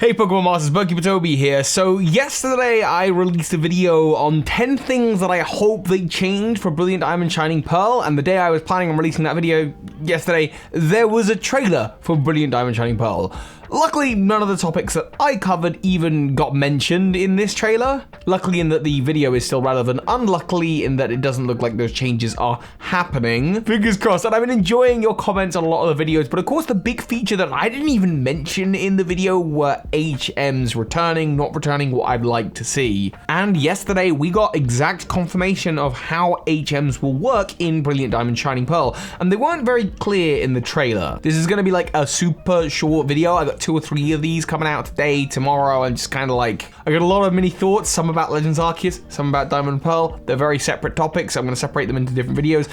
Hey Pokemon Masters, PokeAtmos here. So yesterday I released a video on 10 things that I hope they change for Brilliant Diamond Shining Pearl, and the day I was planning on releasing that video yesterday, there was a trailer for Brilliant Diamond Shining Pearl. Luckily, none of the topics that I covered even got mentioned in this trailer. Luckily in that the video is still relevant, unluckily in that it doesn't look like those changes are happening. Fingers crossed, and I've been enjoying your comments on a lot of the videos, but of course the big feature that I didn't even mention in the video were HMs returning, not returning what I'd like to see. And yesterday we got exact confirmation of how HMs will work in Brilliant Diamond Shining Pearl, and they weren't very clear in the trailer. This is gonna be like a super short video. I got 2 or 3 of these coming out today, tomorrow. I'm just kind of like, I got a lot of mini thoughts, some about Legends Arceus, some about Diamond and Pearl. They're very separate topics, so I'm going to separate them into different videos.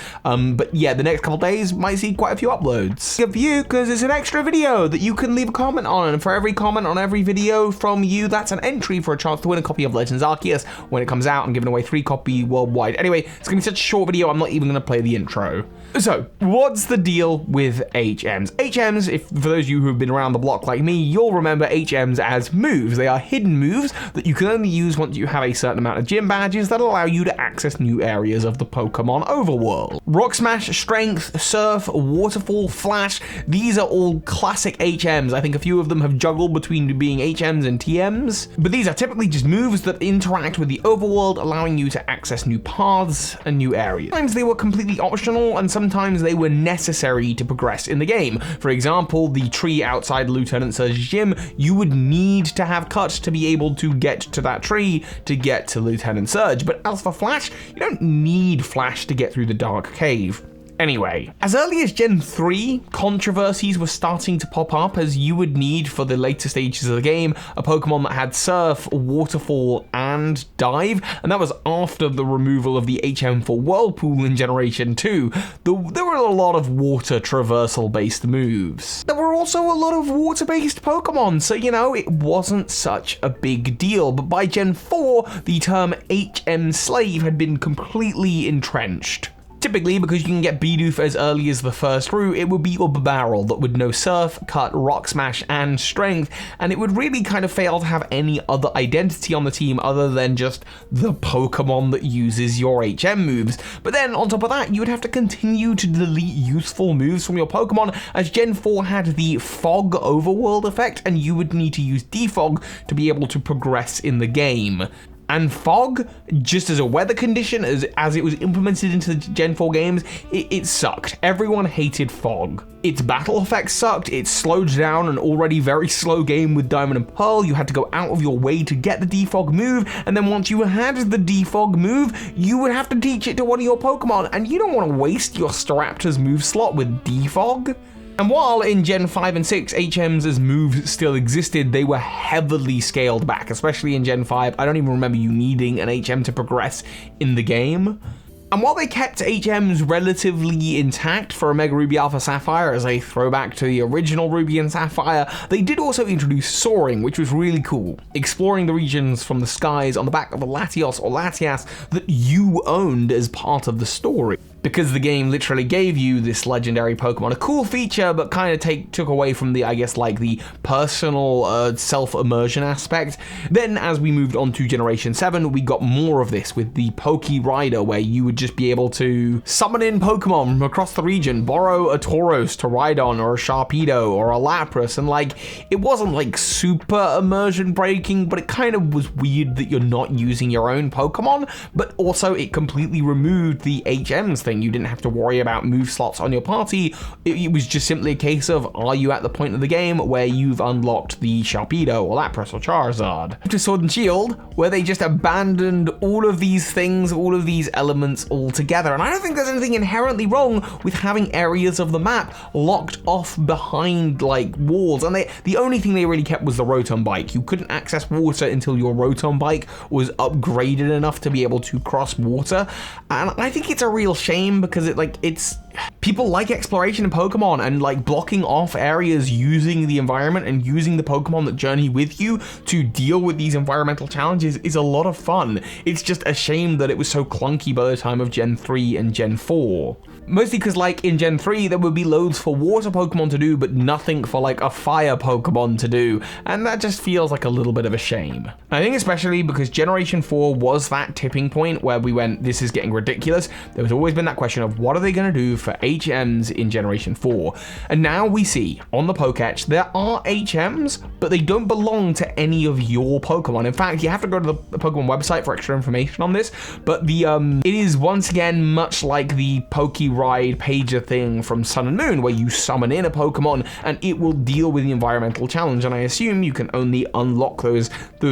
But yeah, the next couple days might see quite a few uploads. Good for you, because it's an extra video that you can leave a comment on, and for every comment on every video from you, that's an entry for a chance to win a copy of Legends Arceus when it comes out. I'm giving away 3 copies worldwide. Anyway, it's going to be such a short video, I'm not even going to play the intro. So, what's the deal with HMs? HMs, if for those of you who have been around the block like me, you'll remember HMs as moves. They are hidden moves that you can only use once you have a certain amount of gym badges that allow you to access new areas of the Pokemon overworld. Rock Smash, Strength, Surf, Waterfall, Flash, these are all classic HMs. I think a few of them have juggled between being HMs and TMs, but these are typically just moves that interact with the overworld, allowing you to access new paths and new areas. Sometimes they were completely optional, and sometimes they were necessary to progress in the game. For example, the tree outside Lieutenant Surge's gym, you would need to have cut to be able to get to that tree to get to Lieutenant Surge. But as for Flash, you don't need Flash to get through the Dark Cave. Anyway, as early as Gen 3, controversies were starting to pop up, as you would need for the later stages of the game a Pokemon that had Surf, Waterfall, and Dive, and that was after the removal of the HM for Whirlpool in Generation 2. There were a lot of water traversal-based moves. There were also a lot of water-based Pokemon, so you know, it wasn't such a big deal, but by Gen 4, the term HM Slave had been completely entrenched. Typically, because you can get Bidoof as early as the first route, it would be your barrel that would know Surf, Cut, Rock Smash, and Strength, and it would really kind of fail to have any other identity on the team other than just the Pokemon that uses your HM moves. But then, on top of that, you would have to continue to delete useful moves from your Pokemon, as Gen 4 had the Fog Overworld effect, and you would need to use Defog to be able to progress in the game. And Fog, just as a weather condition, as it was implemented into the Gen 4 games, it sucked. Everyone hated Fog. Its battle effects sucked, it slowed down an already very slow game with Diamond and Pearl. You had to go out of your way to get the Defog move, and then once you had the Defog move, you would have to teach it to one of your Pokemon, and you don't want to waste your Staraptor's move slot with Defog. And while in Gen 5 and 6, HMs as moves still existed, they were heavily scaled back, especially in Gen 5. I don't even remember you needing an HM to progress in the game. And while they kept HMs relatively intact for Omega Ruby Alpha Sapphire as a throwback to the original Ruby and Sapphire, they did also introduce Soaring, which was really cool. Exploring the regions from the skies on the back of a Latios or Latias that you owned as part of the story. Because the game literally gave you this legendary Pokemon. A cool feature, but kind of took away from the, I guess, like the personal self-immersion aspect. Then as we moved on to Generation 7, we got more of this with the Poke Rider, where you would just be able to summon in Pokemon from across the region, borrow a Tauros to ride on, or a Sharpedo, or a Lapras, and like, it wasn't like super immersion breaking, but it kind of was weird that you're not using your own Pokemon, but also it completely removed the HMs thing. You didn't have to worry about move slots on your party. It was just simply a case of, are you at the point of the game where you've unlocked the Sharpedo or Lapras or Charizard? To Sword and Shield, where they just abandoned all of these things, all of these elements altogether. And I don't think there's anything inherently wrong with having areas of the map locked off behind like walls. And the only thing they really kept was the Rotom Bike. You couldn't access water until your Rotom Bike was upgraded enough to be able to cross water. And I think it's a real shame, because it's people like exploration in Pokemon, and like blocking off areas using the environment and using the Pokemon that journey with you to deal with these environmental challenges is a lot of fun. It's just a shame that it was so clunky by the time of Gen 3 and Gen 4. Mostly because like in Gen 3 there would be loads for water Pokemon to do, but nothing for like a fire Pokemon to do, and that just feels like a little bit of a shame. I think especially because Generation 4 was that tipping point where we went, this is getting ridiculous. There has always been that question of what are they going to do for HMs in Generation 4? And now we see on the Pokétch there are HMs, but they don't belong to any of your Pokemon. In fact, you have to go to the Pokemon website for extra information on this, but the it is once again much like the Ride pager thing from Sun and Moon, where you summon in a Pokemon and it will deal with the environmental challenge, and I assume you can only unlock those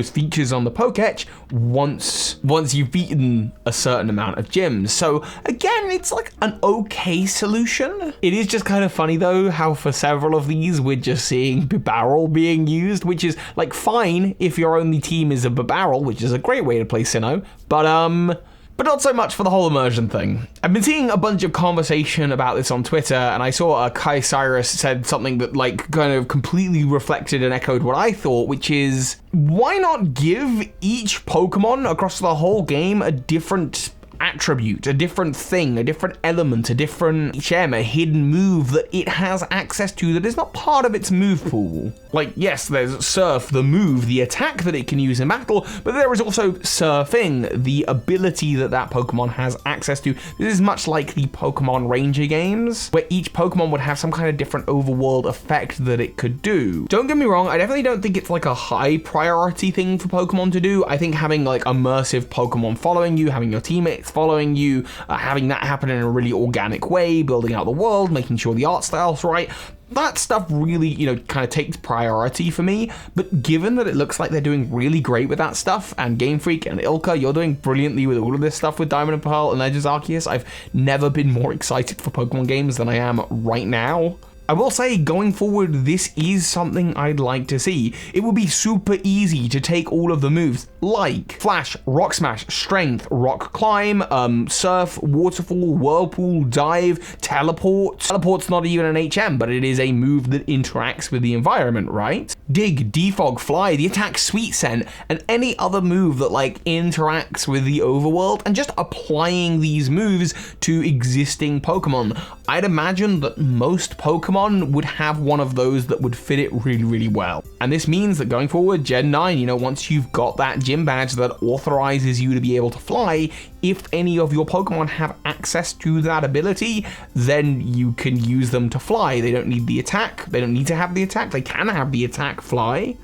features on the Pokétch once you've beaten a certain amount of gyms. So again, it's like an okay solution. It is just kind of funny though how for several of these we're just seeing Bibarel being used, which is like fine if your only team is a Bibarel, which is a great way to play Sinnoh, but not so much for the whole immersion thing. I've been seeing a bunch of conversation about this on Twitter, and I saw Kai Cyrus said something that like kind of completely reflected and echoed what I thought, which is, why not give each Pokemon across the whole game a different attribute, a different thing, a different element, a different gem, a hidden move that it has access to that is not part of its move pool. Like, yes, there's Surf, the move, the attack that it can use in battle, but there is also Surfing, the ability that Pokemon has access to. This is much like the Pokemon Ranger games, where each Pokemon would have some kind of different overworld effect that it could do. Don't get me wrong, I definitely don't think it's like a high priority thing for Pokemon to do. I think having like immersive Pokemon following you, having your teammates following you, having that happen in a really organic way, building out the world, making sure the art style's right, that stuff really, kind of takes priority for me. But given that it looks like they're doing really great with that stuff, and Game Freak and Ilka, you're doing brilliantly with all of this stuff with Diamond and Pearl and Legends Arceus, I've never been more excited for Pokemon games than I am right now. I will say, going forward, this is something I'd like to see. It would be super easy to take all of the moves, like Flash, Rock Smash, Strength, Rock Climb, Surf, Waterfall, Whirlpool, Dive, Teleport. Teleport's not even an HM, but it is a move that interacts with the environment, right? Dig, Defog, Fly, the attack Sweet Scent, and any other move that like interacts with the overworld, and just applying these moves to existing Pokemon. I'd imagine that most Pokemon would have one of those that would fit it really, really well. And this means that going forward, Gen 9, once you've got that gym badge that authorizes you to be able to fly, if any of your Pokemon have access to that ability, then you can use them to fly. They don't need the attack. They don't need to have the attack. They can have the attack fly,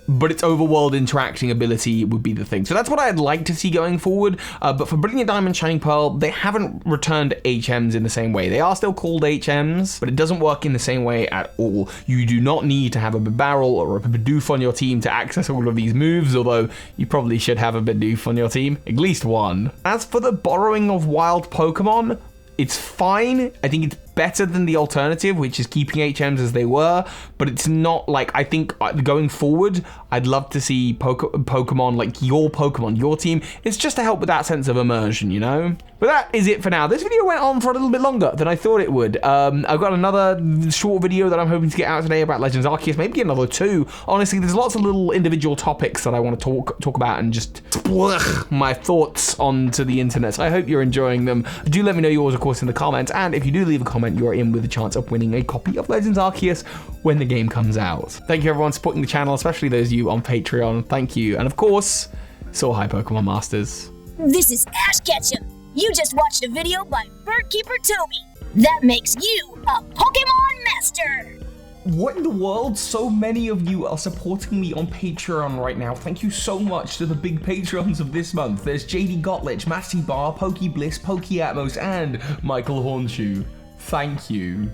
but its overworld interacting ability would be the thing. So that's what I'd like to see going forward. But for Brilliant Diamond, Shining Pearl, they haven't returned HMs in the same way. They are still called HMs, but it doesn't work in the same way at all. You do not need to have a Bibarel or a Bidoof on your team to access all of these moves, although you probably should have a Bidoof on your team, at least one. As for the borrowing of wild Pokemon, it's fine. I think it's better than the alternative, which is keeping HMs as they were, but it's not like, I think going forward, I'd love to see Pokemon, like your Pokemon, your team. It's just to help with that sense of immersion, But that is it for now. This video went on for a little bit longer than I thought it would. I've got another short video that I'm hoping to get out today about Legends Arceus, maybe another 2. Honestly, there's lots of little individual topics that I want to talk about and just splurge my thoughts onto the internet. So I hope you're enjoying them. Do let me know yours, of course, in the comments, and if you do leave a comment, you are in with a chance of winning a copy of Legends Arceus when the game comes out. Thank you everyone supporting the channel, especially those of you on Patreon. Thank you. And of course, so hi Pokemon Masters. This is Ash Ketchum. You just watched a video by Birdkeeper Toby. That makes you a Pokemon Master. What in the world? So many of you are supporting me on Patreon right now. Thank you so much to the big Patreons of this month. There's JD Gottlich, Matty Bar, PokeBliss, PokeAtmos, and Michael Hornschuch. Thank you.